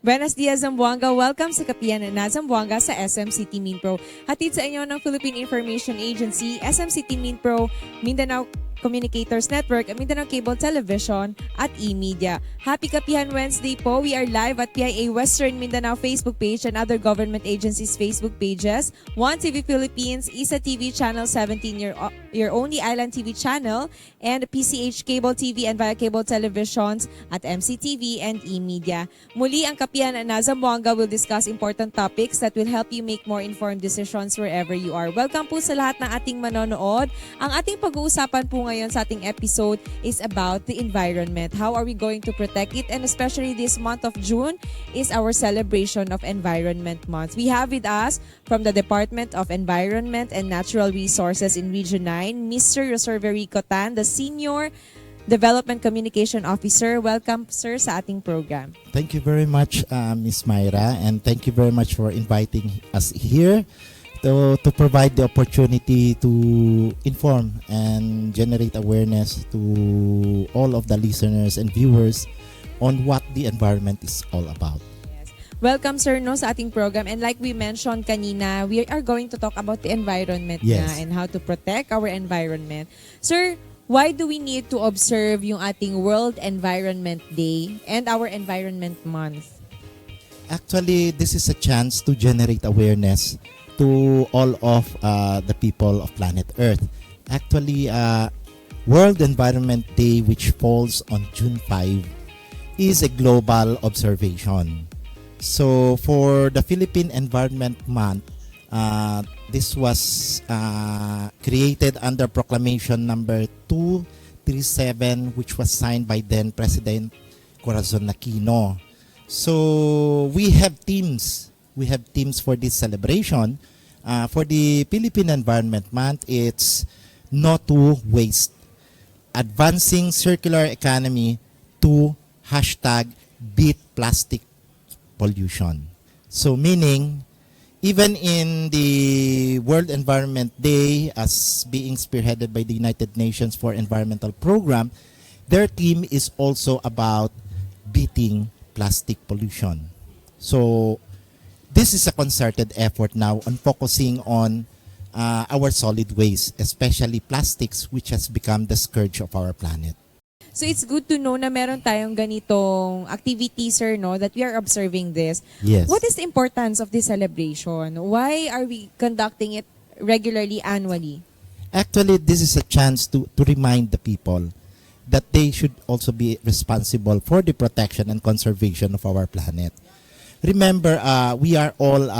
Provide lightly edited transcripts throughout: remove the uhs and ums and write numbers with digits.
Buenos dias, Zamboanga. Welcome sa Kapihan na Zamboanga sa SM City Mindpro. Hatid sa inyo ng Philippine Information Agency, SM City Mindpro, Mindanao Communicators Network, Mindanao Cable Television at e-media. Happy Kapihan Wednesday po. We are live at PIA Western Mindanao Facebook page and other government agencies' Facebook pages. One TV Philippines, Isa TV Channel 17, your only island TV channel, and PCH Cable TV and via cable televisions at MCTV and e-media. Muli, ang Kapihan na Zamboanga will discuss important topics that will help you make more informed decisions wherever you are. Welcome po sa lahat ng ating manonood. Ang ating pag-uusapan po ngayon sa ating episode is about the environment. How are we going to protect it? And especially this month of June is our celebration of Environment Month. We have with us from the Department of Environment and Natural Resources in Region 9, Mr. Reserverico Tan, the Senior Development Communication Officer. Welcome, sir, sa ating program. Thank you very much, Ms. Myra, and thank you very much for inviting us here to provide the opportunity to inform and generate awareness to all of the listeners and viewers on what the environment is all about. Welcome, sir, no, sa ating program. And like we mentioned kanina, we are going to talk about the environment na and how to protect our environment. Sir, why do we need to observe yung ating World Environment Day and our Environment Month? Actually, this is a chance to generate awareness to all of the people of planet Earth. Actually, World Environment Day, which falls on June 5, is a global observation. So for the Philippine Environment Month, this was created under Proclamation number 237, which was signed by then President Corazon Aquino. So we have teams. We have teams for this celebration. For the Philippine Environment Month, it's no to waste. Advancing circular economy to #beat plastic pollution. So meaning, even in the World Environment Day, as being spearheaded by the United Nations for Environmental Program, their theme is also about beating plastic pollution. So this is a concerted effort now on focusing on our solid waste, especially plastics, which has become the scourge of our planet. So it's good to know na meron tayong ganitong activity, sir, no, that we are observing this. Yes. What is the importance of this celebration? Why are we conducting it regularly, annually? Actually, this is a chance to remind the people that they should also be responsible for the protection and conservation of our planet. Remember, we are all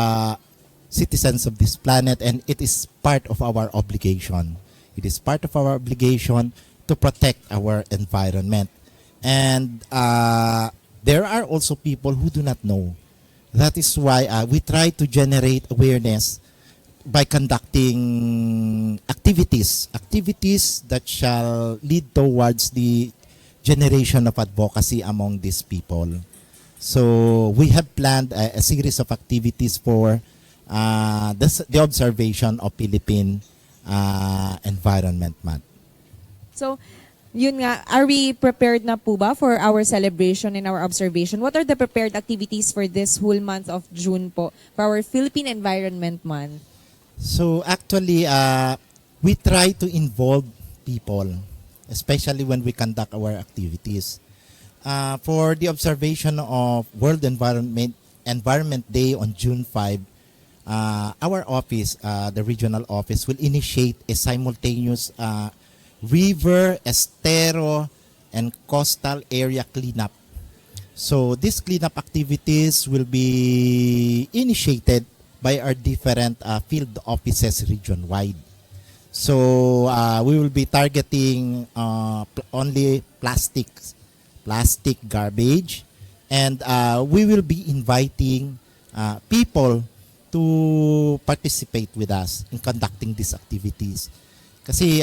citizens of this planet, and it is part of our obligation. It is part of our obligation to protect our environment. And there are also people who do not know. That is why we try to generate awareness by conducting activities that shall lead towards the generation of advocacy among these people. So we have planned a series of activities for the observation of Philippine Environment Month. So, yun nga, are we prepared na po ba for our celebration and our observation? What are the prepared activities for this whole month of June po, for our Philippine Environment Month? So actually, we try to involve people, especially when we conduct our activities. For the observation of World Environment Day on June 5, our office, the regional office, will initiate a simultaneous river, estero, and coastal area cleanup. So these cleanup activities will be initiated by our different field offices region-wide. So we will be targeting only plastic garbage, and we will be inviting people to participate with us in conducting these activities. Kasi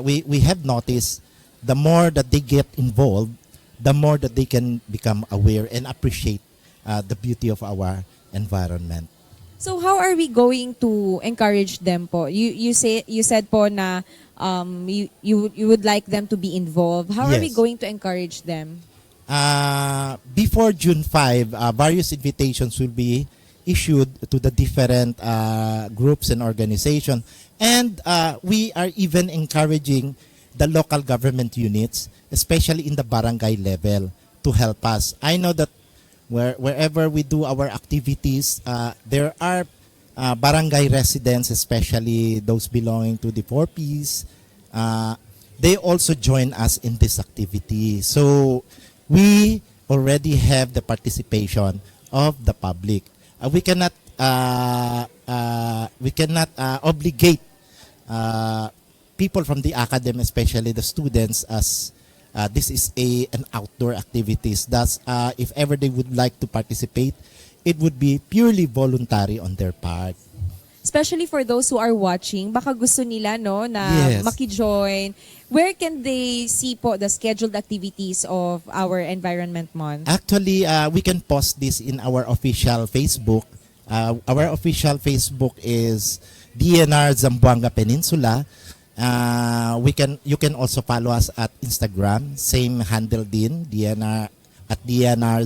we have noticed the more that they get involved, the more that they can become aware and appreciate the beauty of our environment. So how are we going to encourage them po? You said po na you would like them to be involved. How are we Yes. going to encourage them? before June 5, various invitations will be issued to the different groups and organizations. And we are even encouraging the local government units, especially in the barangay level, to help us. I know that wherever we do our activities, there are barangay residents, especially those belonging to the 4Ps. They also join us in this activity. So we already have the participation of the public. We cannot obligate people from the academy, especially the students, as this is an outdoor activities. Thus, if ever they would like to participate, it would be purely voluntary on their part. Especially for those who are watching, baka gusto nila no na Yes. maki-join. Where can they see po the scheduled activities of our Environment Month? Actually, we can post this in our official Facebook. Our official Facebook is DNR Zamboanga Peninsula. You can also follow us at Instagram, same handle din, DNR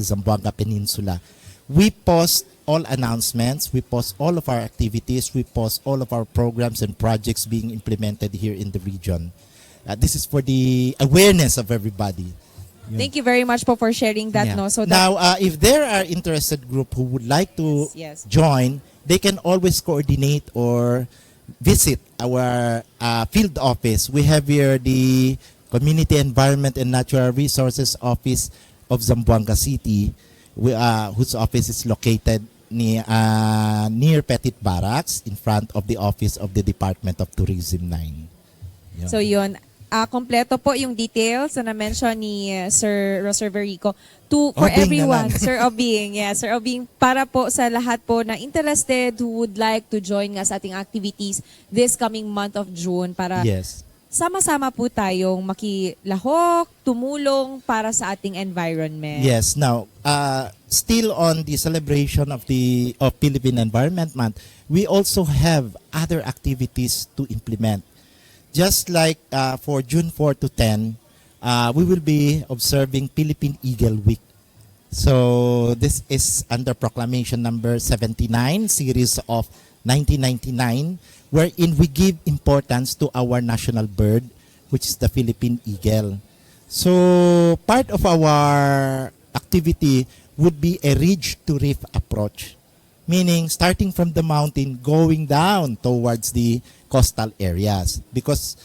Zamboanga Peninsula. We post all announcements, we post all of our activities, we post all of our programs and projects being implemented here in the region. This is for the awareness of everybody. Yun. Thank you very much po for sharing that. Yeah. No, so that, Now, if there are interested group who would like to yes. join, they can always coordinate or visit our field office. We have here the Community Environment and Natural Resources Office of Zamboanga City, whose office is located near Petit Barracks in front of the office of the Department of Tourism 9. Yun. So yun, kompleto po yung details na na-mention ni Sir Roseverico for Obing everyone. naman. Sir Obing, yeah, Sir Obing, para po sa lahat po na interested who would like to join nga sa ating activities this coming month of June para Yes. sama-sama po tayong makilahok, tumulong para sa ating environment. Yes. Now, still on the celebration of Philippine Environment Month, we also have other activities to implement. Just like for June 4 to 10, we will be observing Philippine Eagle Week. So this is under Proclamation number 79, series of 1999, wherein we give importance to our national bird, which is the Philippine eagle. So part of our activity would be a ridge-to-reef approach, meaning starting from the mountain, going down towards the coastal areas, because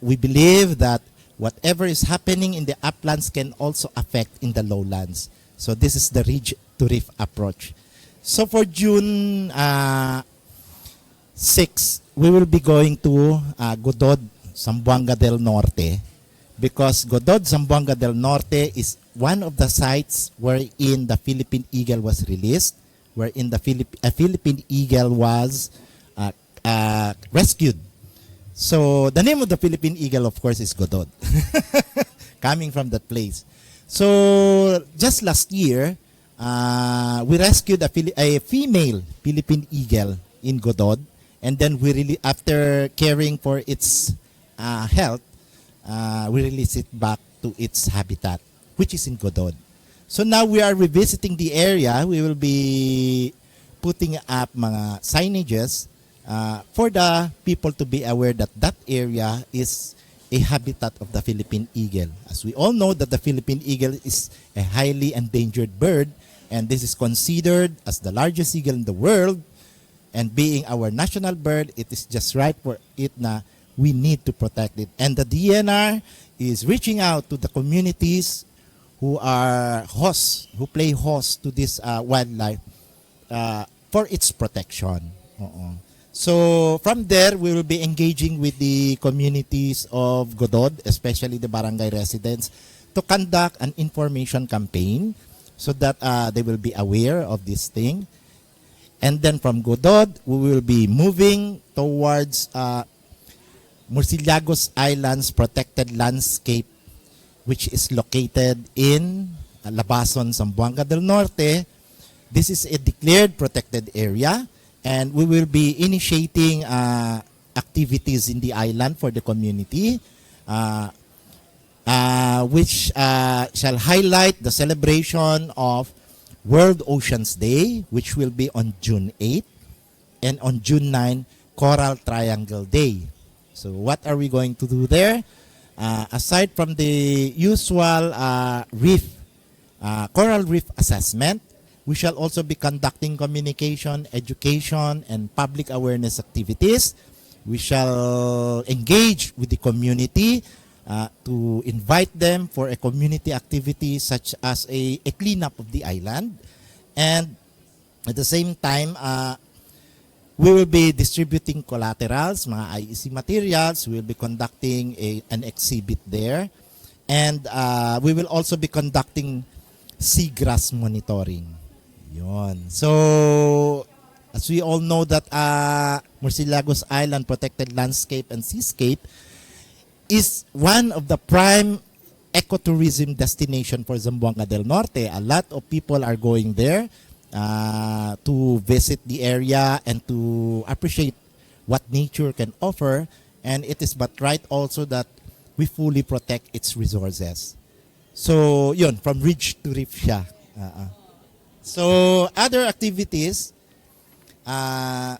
we believe that whatever is happening in the uplands can also affect in the lowlands. So this is the ridge-to-reef approach. So for June 6, we will be going to Godod, Zamboanga del Norte, because Godod, Zamboanga del Norte is one of the sites wherein the Philippine eagle was released, wherein a Philippine eagle was rescued. So the name of the Philippine eagle, of course, is Godod, coming from that place. So just last year, we rescued a female Philippine eagle in Godod, and then we really, after caring for its health, we release it back to its habitat, which is in Godod. So now we are revisiting the area. We will be putting up mga signages for the people to be aware that that area is a habitat of the Philippine eagle. As we all know that the Philippine eagle is a highly endangered bird, and this is considered as the largest eagle in the world, and being our national bird, it is just right for it na we need to protect it. And the DNR is reaching out to the communities who are hosts, who play host to this wildlife for its protection. So from there, we will be engaging with the communities of Godod, especially the barangay residents, to conduct an information campaign so that they will be aware of this thing. And then from Godod, we will be moving towards Murciélagos Islands Protected Landscape, which is located in Labason, Zamboanga del Norte. This is a declared protected area, and we will be initiating activities in the island for the community. which shall highlight the celebration of World Oceans Day, which will be on June 8, and on June 9, Coral Triangle Day. So what are we going to do there? Aside from the usual coral reef assessment, we shall also be conducting communication, education, and public awareness activities. We shall engage with the community to invite them for a community activity such as a cleanup of the island. And at the same time, we will be distributing collaterals, mga IEC materials. We will be conducting an exhibit there. And we will also be conducting seagrass monitoring. Yon. So, as we all know that Murciélagos Island Protected Landscape and Seascape is one of the prime ecotourism destination for Zamboanga del Norte. A lot of people are going there to visit the area and to appreciate what nature can offer. And it is but right also that we fully protect its resources. So, yun, from ridge to reef siya. So, other activities, on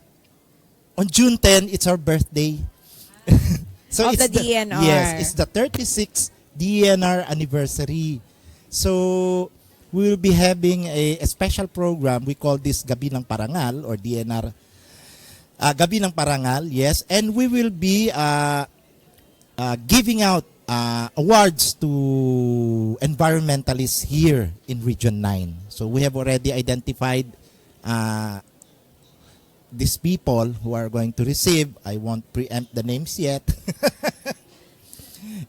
June 10, it's our birthday. So Of it's the DNR. Yes, it's the 36th DNR anniversary. So, we will be having a special program. We call this Gabi ng Parangal or DNR. Gabi ng Parangal, yes. And we will be giving out awards to environmentalists here in Region 9. So we have already identified these people who are going to receive. I won't preempt the names yet.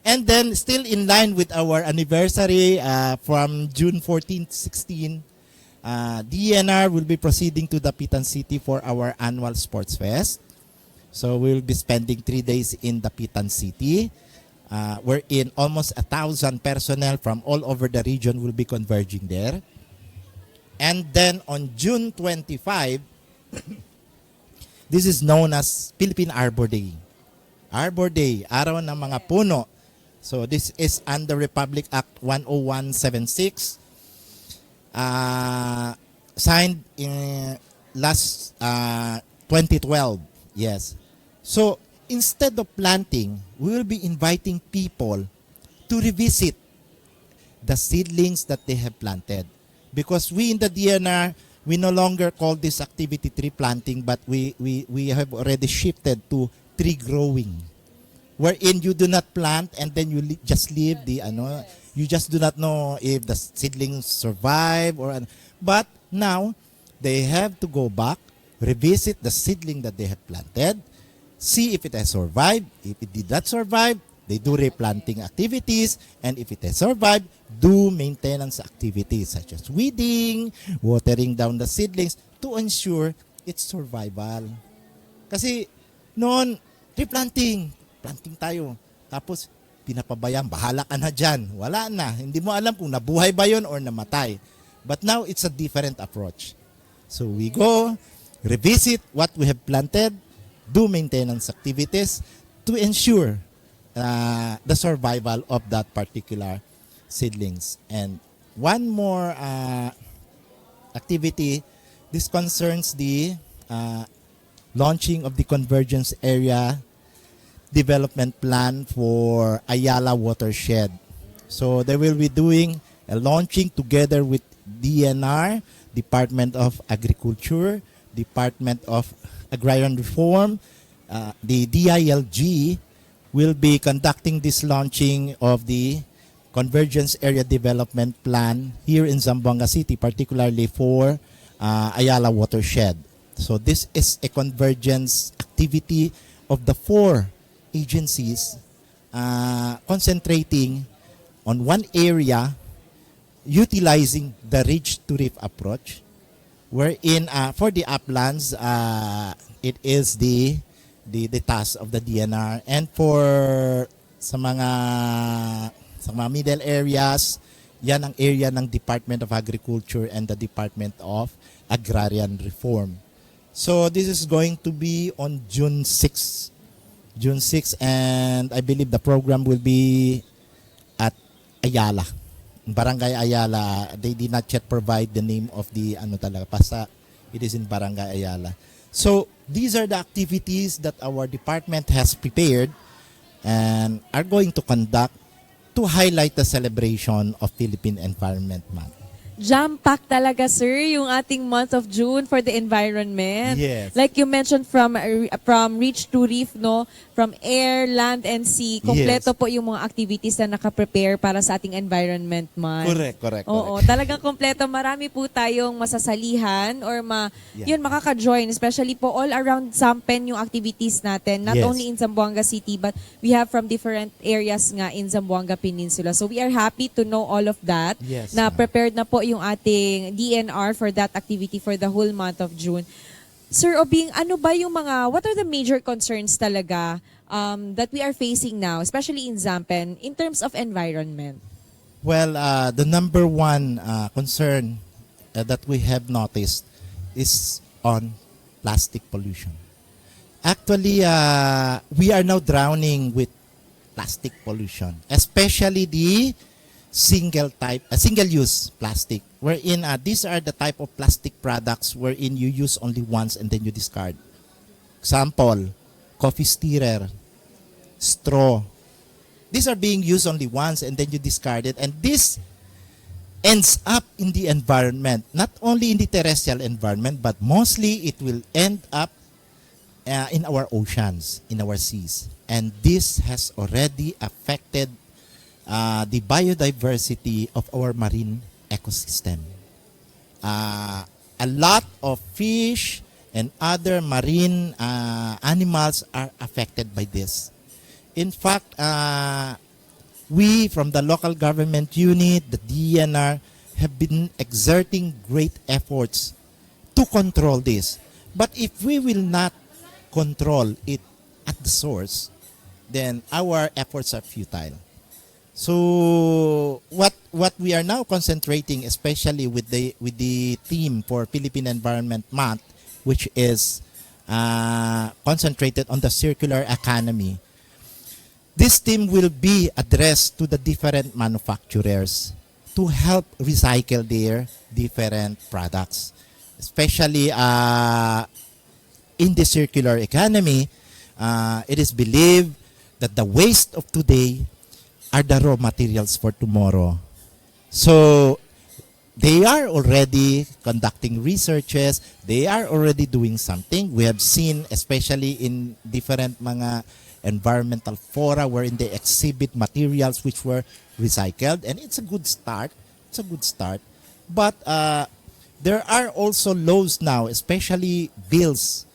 And then still in line with our anniversary from June 14 to 16, DNR will be proceeding to Dapitan City for our annual sports fest. So we will be spending 3 days in Dapitan City, wherein almost 1,000 personnel from all over the region will be converging there. And then on June 25, this is known as Philippine Arbor Day. Arbor Day, Araw ng Mga Puno. So this is under Republic Act 10176, signed in last 2012. Yes. So instead of planting, we will be inviting people to revisit the seedlings that they have planted. Because we in the DNR, we no longer call this activity tree planting, but we have already shifted to tree growing. Wherein you do not plant and then you just leave the you just do not know if the seedlings survive but now they have to go back, revisit the seedling that they have planted, see if it has survived. If it did not survive, they do replanting activities, and if it has survived, do maintenance activities such as weeding, watering down the seedlings to ensure its survival. Kasi noon, replanting tayo. Tapos, pinapabayaan, bahala ka na dyan. Wala na. Hindi mo alam kung nabuhay ba yun or namatay. But now, it's a different approach. So, we go, revisit what we have planted, do maintenance activities to ensure the survival of that particular seedlings. And one more activity, this concerns the launching of the Convergence Area Development Plan for Ayala Watershed. So they will be doing a launching together with DNR, Department of Agriculture, Department of Agrarian Reform, the DILG will be conducting this launching of the Convergence Area Development Plan here in Zamboanga City, particularly for Ayala Watershed. So this is a convergence activity of the 4 agencies concentrating on one area, utilizing the ridge-to-reef approach, wherein for the uplands, it is the task of the DNR, and for sa mga middle areas, yan ang area ng Department of Agriculture and the Department of Agrarian Reform. So this is going to be on June 6, and I believe the program will be at Ayala. Barangay Ayala, they did not yet provide the name of the ano talaga, basta it is in Barangay Ayala. So these are the activities that our department has prepared and are going to conduct to highlight the celebration of Philippine Environment Month. Jam-packed talaga, sir, yung ating month of June for the environment. Yes. Like you mentioned, from reach to reef, no? From air, land, and sea. Kompleto po yung mga activities na nakaprepare para sa ating environment month. Correct. Oo, talagang kompleto. Marami po tayong masasalihan or yun, makaka-join. Especially po all around Zampen yung activities natin. Not Yes. only in Zamboanga City, but we have from different areas nga in Zamboanga Peninsula. So we are happy to know all of that. Yes, Na ma'am. prepared na po yung ating DNR for that activity for the whole month of June. Sir Obing, ano ba yung what are the major concerns talaga that we are facing now, especially in Zampen, in terms of environment? Well, the number one concern that we have noticed is on plastic pollution. Actually, we are now drowning with plastic pollution, especially the single-use plastic, wherein these are the type of plastic products wherein you use only once and then you discard. Example, coffee stirrer, straw. These are being used only once and then you discard it, and this ends up in the environment, not only in the terrestrial environment, but mostly it will end up in our oceans, in our seas. And this has already affected the biodiversity of our marine ecosystem. A lot of fish and other marine animals are affected by this. In fact, we from the local government unit, the DNR, have been exerting great efforts to control this. But if we will not control it at the source, then our efforts are futile. So what we are now concentrating, especially with the theme for Philippine Environment Month, which is concentrated on the circular economy. This theme will be addressed to the different manufacturers to help recycle their different products, especially in the circular economy. It is believed that the waste of today are the raw materials for tomorrow. So they are already conducting researches. They are already doing something. We have seen, especially in different mga environmental fora wherein they exhibit materials which were recycled, and it's a good start. It's a good start. But there are also laws now, especially bills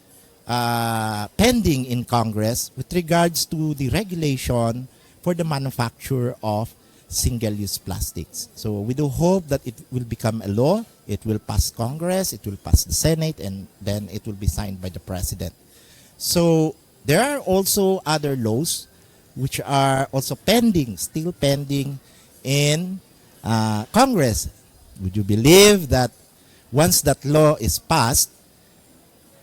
pending in Congress with regards to the regulation for the manufacture of single-use plastics. So we do hope that it will become a law, it will pass Congress, it will pass the Senate, and then it will be signed by the President. So there are also other laws which are also pending, still pending in Congress. Would you believe that once that law is passed,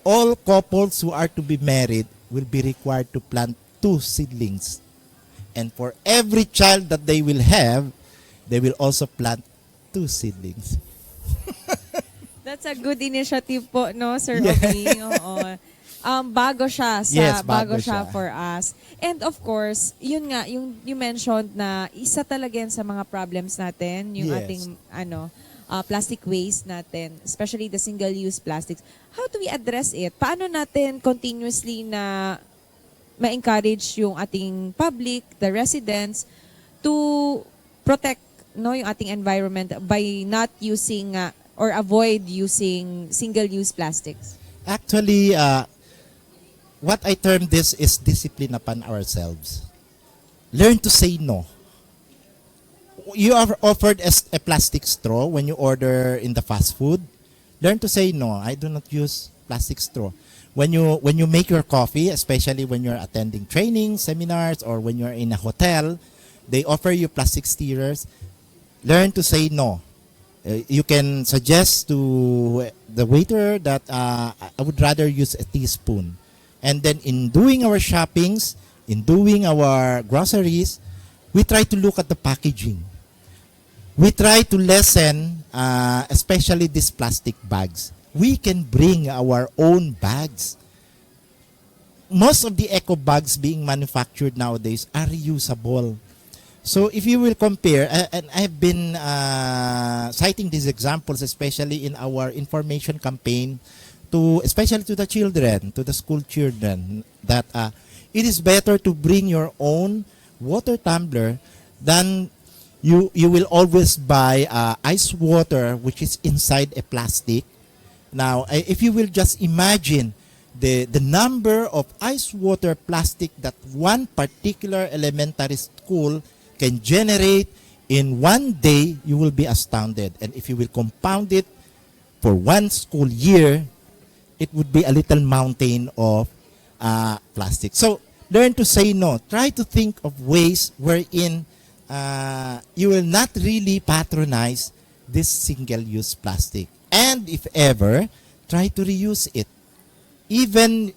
all couples who are to be married will be required to plant 2 seedlings. And for every child that they will have, they will also plant 2 seedlings. That's a good initiative po, no, Sir Yeah. Obing? Oo. Bago siya Yes, bago bago siya siya. for us. And of course, yun nga, yung you mentioned na isa talaga yan sa mga problems natin, yung Yes. ating plastic waste natin, especially the single-use plastics. How do we address it? Paano natin continuously na ma-encourage yung ating public, the residents, to protect yung ating environment by not using or avoid using single-use plastics? Actually, what I term this is discipline upon ourselves. Learn to say no. You are offered a plastic straw when you order in the fast food. Learn to say no. I do not use plastic straw. When you make your coffee, especially when you're attending training, seminars, or when you're in a hotel, they offer you plastic stirrers. Learn to say no. You can suggest to the waiter that I would rather use a teaspoon. And then in doing our shoppings, in doing our groceries, we try to look at the packaging. we try to lessen, especially these plastic bags. We can bring our own bags. Most of the eco bags being manufactured nowadays are reusable. So if you will compare, and I've been citing these examples, especially in our information campaign, especially to the children, to the school children, that it is better to bring your own water tumbler than you will always buy ice water which is inside a plastic. Now, if you will just imagine the number of ice water plastic that one particular elementary school can generate in one day, you will be astounded. And if you will compound it for one school year, it would be a little mountain of plastic. So learn to say no. Try to think of ways wherein you will not really patronize this single-use plastic. And if ever, try to reuse it. Even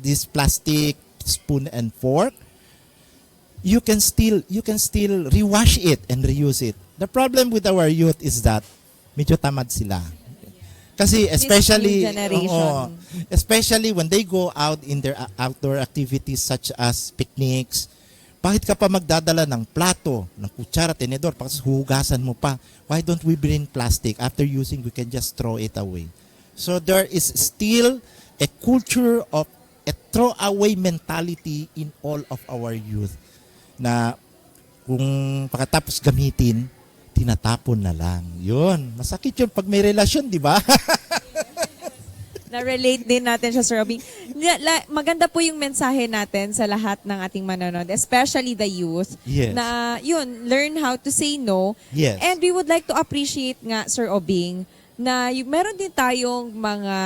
this plastic spoon and fork, you can still rewash it and reuse it. The problem with our youth is that medyo tamad sila. Kasi especially especially when they go out in their outdoor activities such as picnics, bakit ka pa magdadala ng plato, ng kutsara, tenedor, para hugasan mo pa? Why don't we bring plastic? After using, we can just throw it away. So there is still a culture of a throw-away mentality in all of our youth na kung pagkatapos gamitin, tinatapon na lang. Yun. Masakit yun pag may relasyon, di ba? Na-relate din natin siya, Sir Obing. Maganda po yung mensahe natin sa lahat ng ating manonood, especially the youth, Yes. na yun, learn how to say no. Yes. And we would like to appreciate nga, Sir Obing, na meron din tayong mga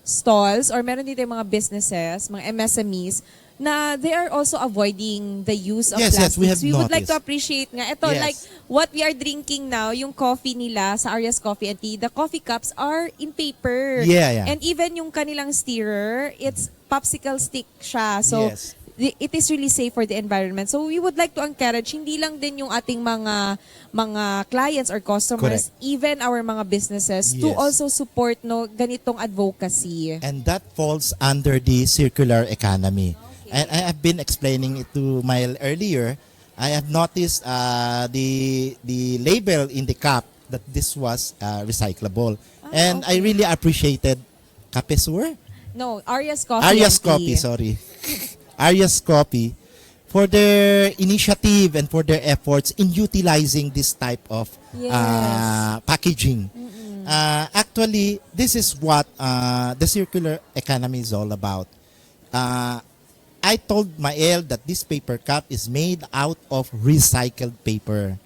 stalls or meron din tayong mga businesses, mga MSMEs, na they are also avoiding the use of plastics. Yes, we would like noticed. to appreciate nga. Ito, Yes. like what we are drinking now, yung coffee nila sa Arya's Coffee and Tea, the coffee cups are in paper. Yeah. And even yung kanilang stirrer, it's popsicle stick siya. So, Yes. it is really safe for the environment. So, we would like to encourage, hindi lang din yung ating mga clients or customers, Correct. even our mga businesses, to Yes. also support ganitong advocacy. And that falls under the circular economy. And I have been explaining it to Mael earlier. I have noticed the label in the cup that this was recyclable. And I really appreciated Kape Sur? No, Arya's Coffee Arya's and Tea. Coffee, sorry. Arya's Coffee for their initiative and for their efforts in utilizing this type of Yes. packaging. Actually, this is what the circular economy is all about. I told Mael that this paper cup is made out of recycled paper.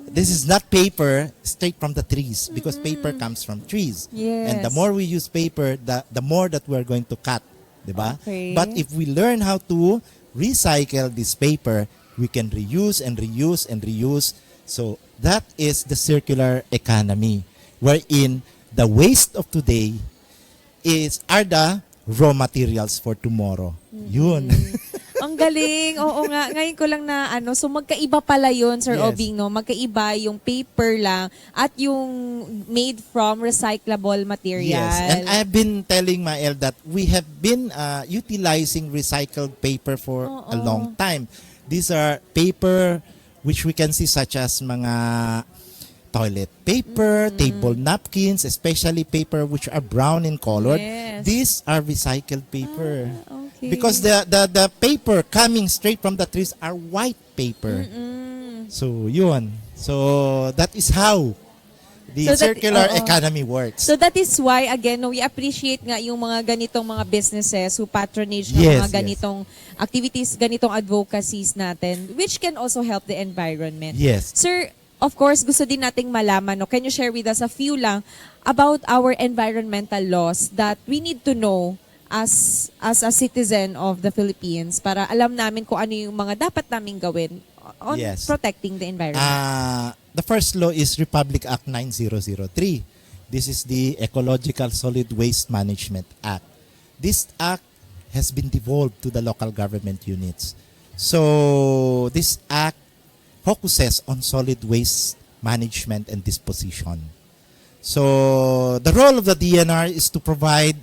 This is not paper straight from the trees because paper comes from trees. Yes. And the more we use paper, the more that we're going to cut. Diba? Okay. But if we learn how to recycle this paper, we can reuse and reuse and reuse. So that is the circular economy wherein the waste of today are the raw materials for tomorrow. Yun. Ang galing. Oo nga. Ngayon ko lang na so magkaiba pala yun, Sir Yes. Obing, no? Magkaiba yung paper lang at yung made from recyclable material. Yes, and I've been telling Mael that we have been utilizing recycled paper for a long time. These are paper which we can see such as mga toilet paper, table napkins, especially paper which are brown in color. Yes. These are recycled paper. Okay. Because the paper coming straight from the trees are white paper. So, yun. So, that is how the So that- circular oo. economy works. So that is why, again, we appreciate nga yung mga ganitong mga businesses who patronage ng Yes, mga ganitong activities, ganitong advocacies natin, which can also help the environment. Yes. Sir, of course, gusto din nating malaman, no? Can you share with us a few lang about our environmental laws that we need to know as a citizen of the Philippines para alam namin kung ano yung mga dapat naming gawin on Yes. protecting the environment? The first law is Republic Act 9003. This is the Ecological Solid Waste Management Act. This act has been devolved to the local government units. So this act focuses on solid waste management and disposition. So the role of the DNR is to provide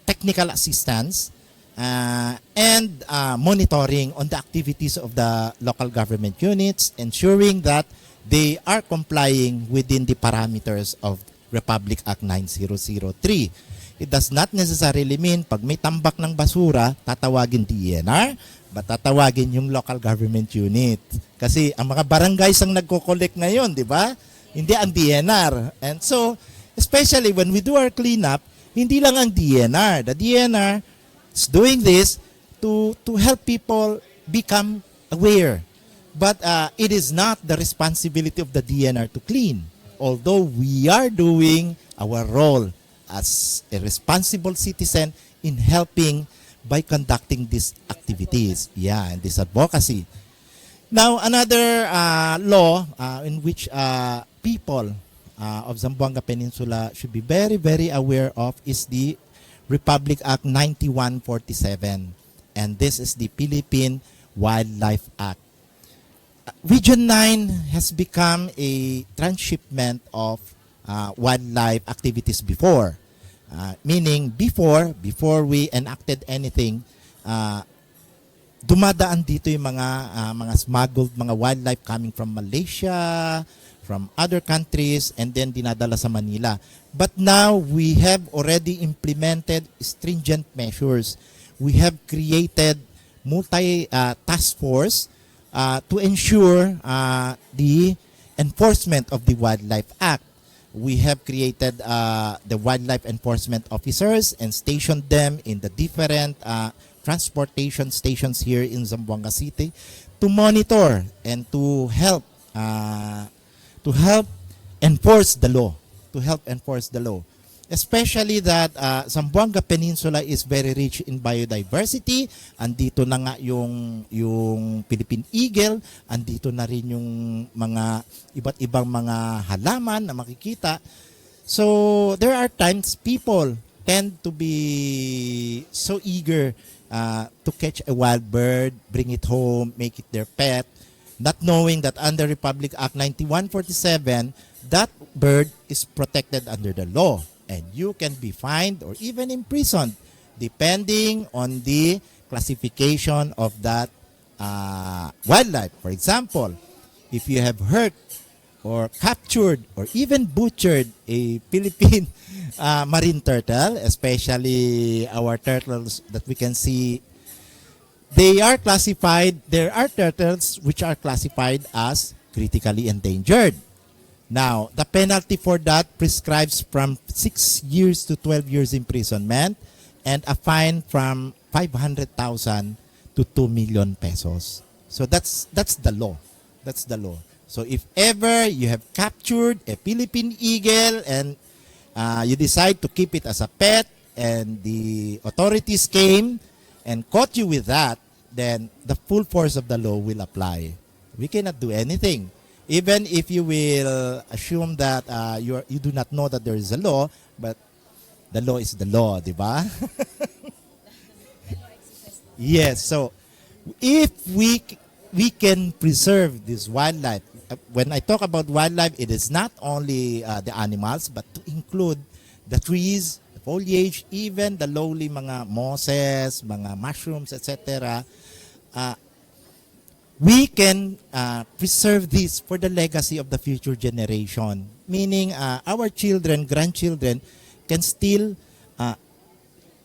technical assistance and monitoring on the activities of the local government units, ensuring that they are complying within the parameters of Republic Act 9003. It does not necessarily mean pag may tambak ng basura, tatawagin DNR, but tatawagin yung local government unit. Kasi ang mga barangays ang nagko-collect ngayon, di ba? Hindi ang DNR. And so, especially when we do our cleanup, hindi lang ang DNR. The DNR is doing this to help people become aware. But it is not the responsibility of the DNR to clean. Although we are doing our role as a responsible citizen in helping by conducting these activities. Yeah, and this advocacy. Now, another law in which people of Zamboanga Peninsula should be very, very aware of is the Republic Act 9147. And this is the Philippine Wildlife Act. Region 9 has become a transshipment of wildlife activities before. Meaning, before we enacted anything, dumadaan dito yung mga smuggled mga wildlife coming from Malaysia, from other countries, and then dinadala sa Manila. But now we have already implemented stringent measures. We have created multi-task force to ensure the enforcement of the Wildlife Act. We have created the wildlife enforcement officers and stationed them in the different transportation stations here in Zamboanga City to monitor and to help enforce the law. Especially that Zamboanga Peninsula is very rich in biodiversity. Andito na nga yung Philippine eagle, andito na rin yung mga iba't ibang mga halaman na makikita. So there are times people tend to be so eager to catch a wild bird, bring it home, make it their pet, not knowing that under Republic Act 9147, that bird is protected under the law. And you can be fined or even imprisoned depending on the classification of that wildlife. For example, if you have hurt or captured or even butchered a Philippine marine turtle, especially our turtles that we can see, they are classified, there are turtles which are classified as critically endangered. Now, the penalty for that prescribes from 6 years to 12 years imprisonment and a fine from 500,000 to 2 million pesos. So that's the law. That's the law. So if ever you have captured a Philippine eagle and you decide to keep it as a pet and the authorities came and caught you with that, then the full force of the law will apply. We cannot do anything. Even if you will assume that you do not know that there is a law, but the law is the law, di ba? Yes, so if we can preserve this wildlife, when I talk about wildlife, it is not only the animals, but to include the trees, the foliage, even the lowly mga mosses, mga mushrooms, etc. We can preserve this for the legacy of the future generation. Meaning our children, grandchildren can still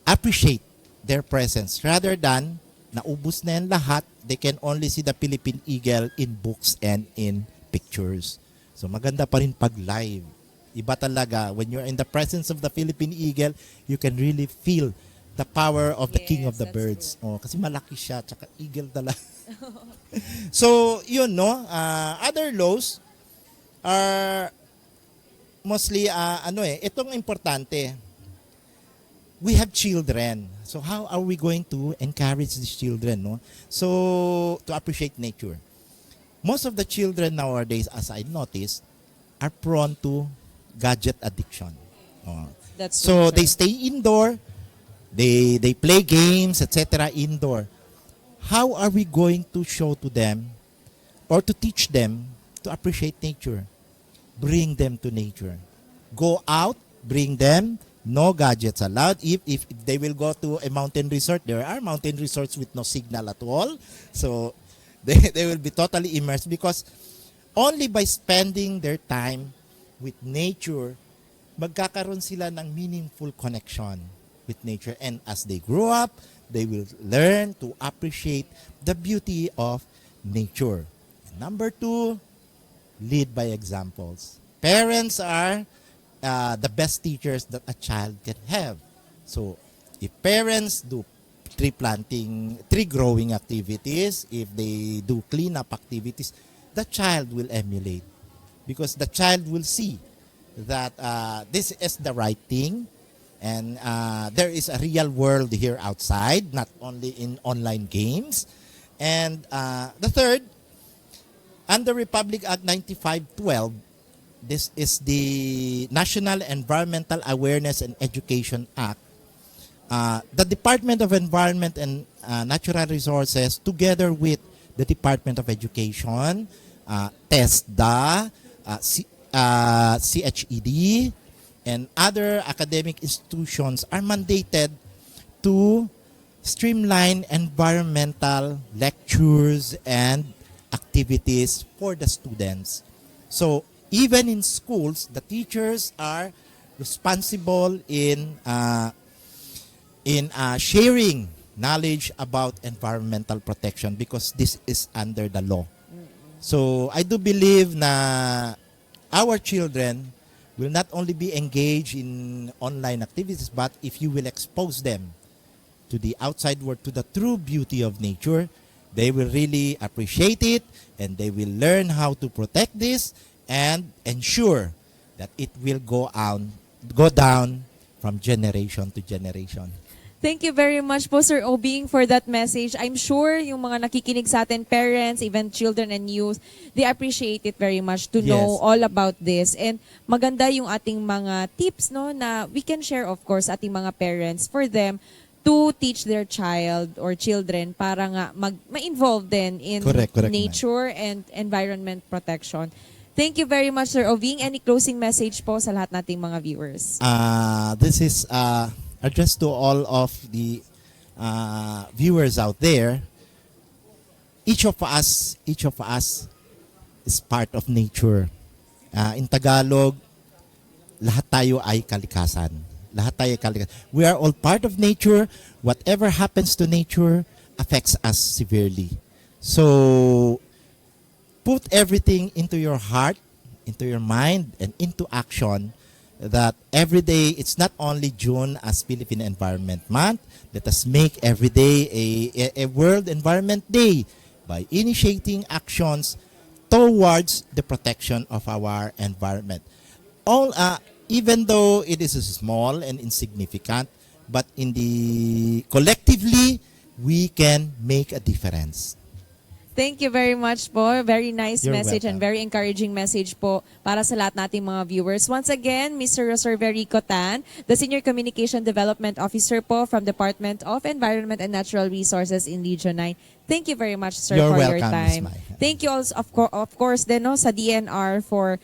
appreciate their presence rather than naubos na yan lahat, they can only see the Philippine eagle in books and in pictures. So maganda pa rin pag live. Iba talaga. When you're in the presence of the Philippine eagle, you can really feel the power of the king of the birds. Oh, kasi malaki siya, tsaka eagle talaga. So, yun, no? Other laws are mostly, itong importante. We have children. So, how are we going to encourage these children, no? So, to appreciate nature. Most of the children nowadays, as I noticed, are prone to gadget addiction. Oh. That's So, true, they sir. stay indoor. They play games, etc. indoor. How are we going to show to them or to teach them to appreciate nature. Bring them to nature. Go out, bring them. No gadgets allowed. If they will go to a mountain resort, there are mountain resorts with no signal at all. So they will be totally immersed because only by spending their time with nature, magkakaroon sila ng meaningful connection with nature. And as they grow up, they will learn to appreciate the beauty of nature. And number 2, lead by examples. Parents are the best teachers that a child can have. So, if parents do tree planting, tree growing activities, if they do cleanup activities, the child will emulate because the child will see that this is the right thing and there is a real world here outside, not only in online games. And the third, under Republic Act 9512, this is the National Environmental Awareness and Education Act. The Department of Environment and Natural Resources, together with the Department of Education, TESDA, CHED, and other academic institutions are mandated to streamline environmental lectures and activities for the students. So even in schools, the teachers are responsible in sharing knowledge about environmental protection because this is under the law. So I do believe na our children will not only be engaged in online activities, but if you will expose them to the outside world, to the true beauty of nature, they will really appreciate it and they will learn how to protect this and ensure that it will go down from generation to generation. Thank you very much po, Sir Obing, for that message. I'm sure yung mga nakikinig sa atin, parents, even children and youth, they appreciate it very much to know all about this. And maganda yung ating mga tips, no, na we can share, of course, ating mga parents for them to teach their child or children para nga ma-involve din in Correct, nature and environment protection. Thank you very much, Sir Obing. Any closing message po sa lahat nating mga viewers? This is addressed to all of the viewers out there. Each of us is part of nature. In Tagalog, lahat tayo ay kalikasan. Lahat tayo ay kalikasan. We are all part of nature. Whatever happens to nature affects us severely. So, put everything into your heart, into your mind, and into action that every day, it's not only June as Philippine Environment Month, let us make every day a World Environment Day by initiating actions towards the protection of our environment. Even though it is small and insignificant, but collectively, we can make a difference. Thank you very much po. Very nice You're message welcome. and very encouraging message po para sa lahat nating mga viewers. Once again, Mr. Roserverico Tan, the Senior Communication Development Officer po from Department of Environment and Natural Resources in Region 9. Thank you very much, sir, You're for your welcome, time. Miss Mai. Thank you also, of course, din, no, sa DNR for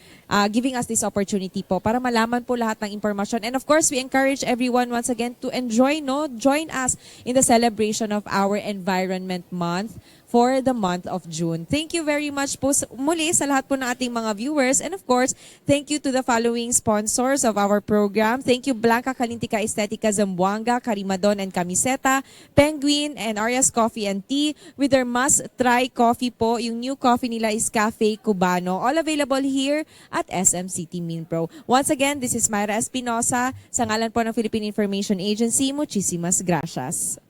giving us this opportunity po para malaman po lahat ng impormasyon. And of course, we encourage everyone once again to join us in the celebration of our Environment Month for the month of June. Thank you very much po muli sa lahat po ng ating mga viewers. And of course, thank you to the following sponsors of our program. Thank you, Blanka, Kallyntika, Estetica, Zamboanga, Karimadon, and Kamiseta, Penguin, and Arya's Coffee and Tea. With their must-try coffee po, yung new coffee nila is Cafe Cubano. All available here at SM City Mindpro. Once again, this is Myra Espinosa. Sa ngalan po ng Philippine Information Agency, muchísimas gracias.